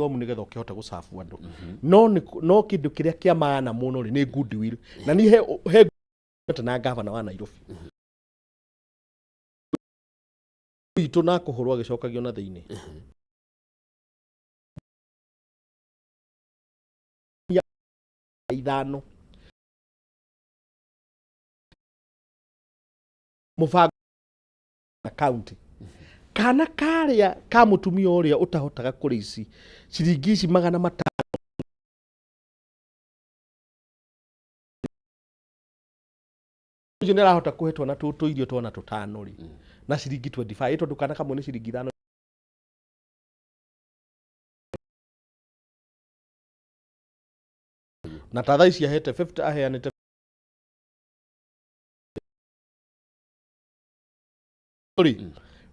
muthomu nigetha ukihota gucafu andu no kindu kiria kia maana muno ni goodwill na ni he na governor wa Nairobi itu na kuhurwo gicokagio na thiini ithano mubango na county kana karia ka mutumia uria utahotaga kurici ciringi ici 500 nira hota kuhetwo na tutu irio twana tutano ri na ciringi 25 ito dukana kamwe ni ciringi 5 na tatha ici ahete 50 aheanite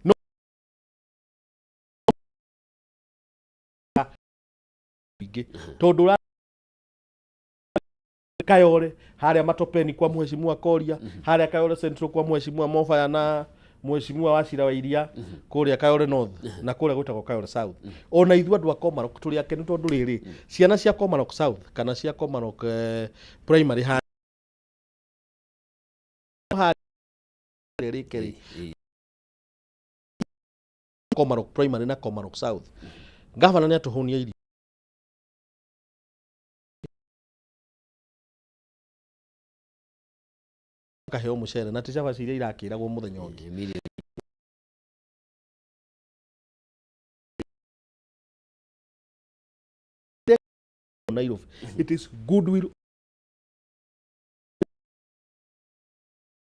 no bige tondu Kayole haria matopeni kwa mheshimiwa Koria haria Kayole Central kwa mheshimiwa Mofaya na mheshimiwa Wachira wa Iria kuria Kayole North na kuria gwitagwo Kayole South ona ithu andu a Komarok turi akenu tondu riri ciana cia Komarok South kana cia Komarok primary riri Komarok primary na Komarok South governor ni atuhunia irio kaheo mucere na ticha baciria irakiragwo muthenya ungi Nairobi it is goodwill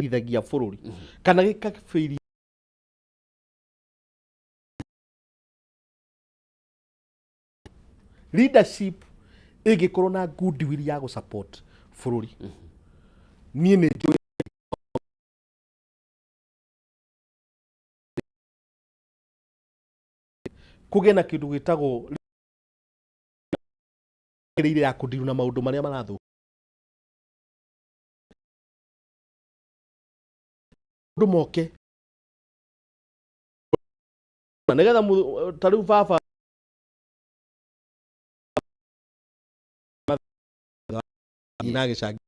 ithagia bururi kana gikafiri leadership igikorwo na goodwill ya go support bururi nie ne kugena kindu gitagwo ire ya kudiru na maundu maria marathu ndu moke na negetha tariu baba na gicagi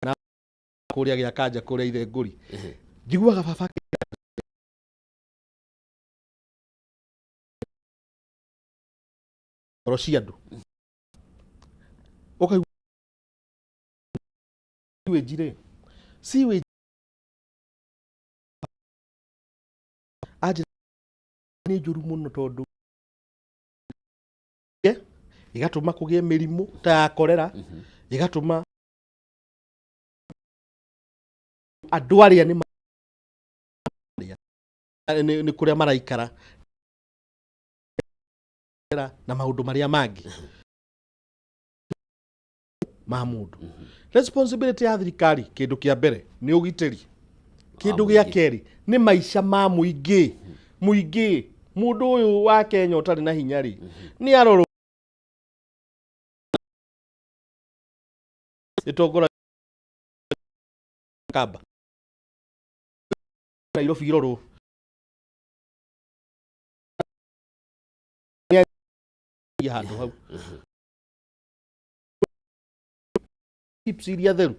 na kuria gia kanja kuria ithe nguri njiguaga baba Rosiado okay wejire si we aje ni juru muno tondu igatuma kugie mirimu ta ya kolera igatuma andu aria ni kuria maraikara na maundu maria mangi ma mundu responsibility ya thirikari kindu kia mbere ni ugiteri kindu gia keri ni maisha ma muingi mundu uyu wa Kenya utari na hinya ri ni aroro itogora kaba Nairobi iroro ya handu hau tips iria theru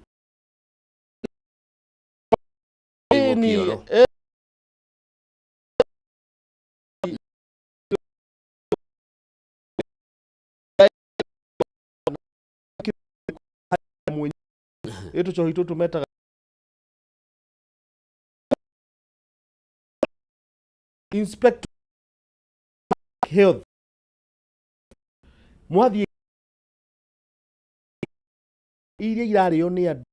etu cho hitu tumeta inspect health mwathi iria irario ni andu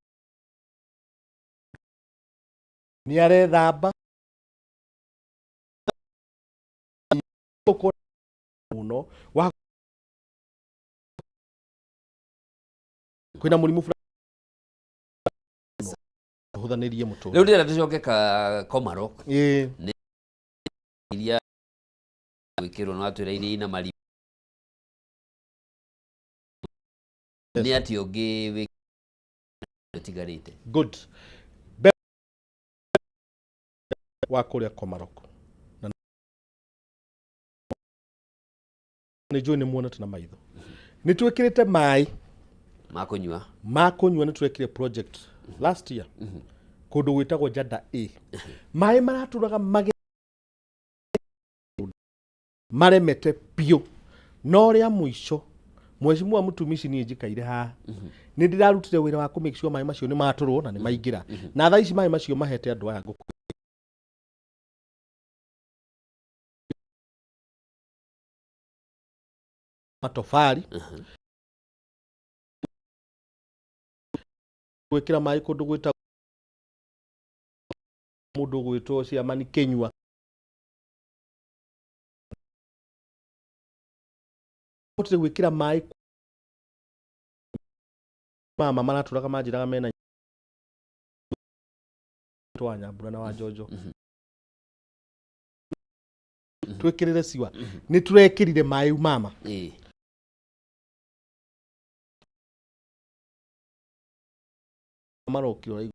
ni arethamba muno wa kwina murimu huthanirie mutu riu ndira tucoke ka Komarok ni iria wikirwo no atwira iria ina mari ni ati ungi tigarite good wa kuria Komarok nä njå nä muonete na maitho nä twä te maä makånyua nä tå project last year kå ndå gwä tagwo Jada A maä maratåraga maremete biå no rä a må ico Mheshimiwa Mũtumisi niĩ njikaire haha nĩ ndĩrarutire wĩra wa kũ make sure maĩ macio nĩ matũrwo na nĩ maingĩra na thaa ici maĩ macio mahete andũ aya ngũkũ matofari gwĩkĩra maĩ kũndũ gwĩtagwo mũndũ gwĩtwo Ciamani Kĩnyua hotire gwĩkĩra maĩ mama maratũraga manjĩraga mena twa Nyambura na Wanjojo twĩkĩrĩre ciwa nĩ tũrekĩrire maĩ mama marokĩra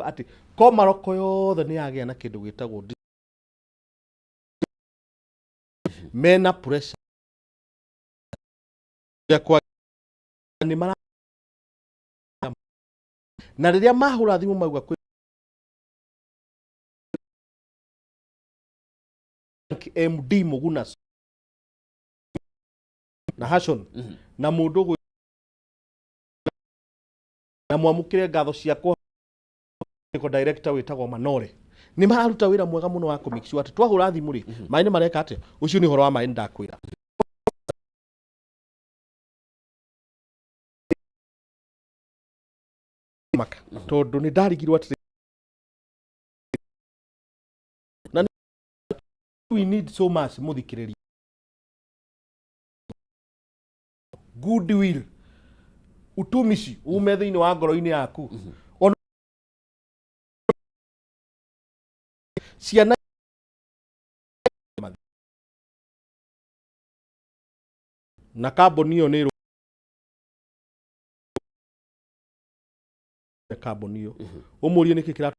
ati Komaroko yothe nĩ yagĩa na kĩndũ gĩtagwo mena pressure kwa ni mara na rĩrĩa mahũra thimũ mauga kwĩ MD Muguna na Hashon na mũndũ na mwamũkĩre ngatho ciakwa nĩko director wĩtagwo Manore nĩ mararuta wĩra mwega mũno wa kũ make sure atĩ twahũra thimũ rĩ maĩ nĩ mareka atĩa ũcio nĩ ũhoro wa maĩ ndakwĩra tondũ nĩ ndarigirwo atĩ na we need so much mũthikĩrĩria goodwill utumishi ume thĩinĩ wa ngoro-inĩ yaku ciana na kambuni ĩyo nĩ kambuni ĩyo ũmũrie nĩkĩ kĩratũ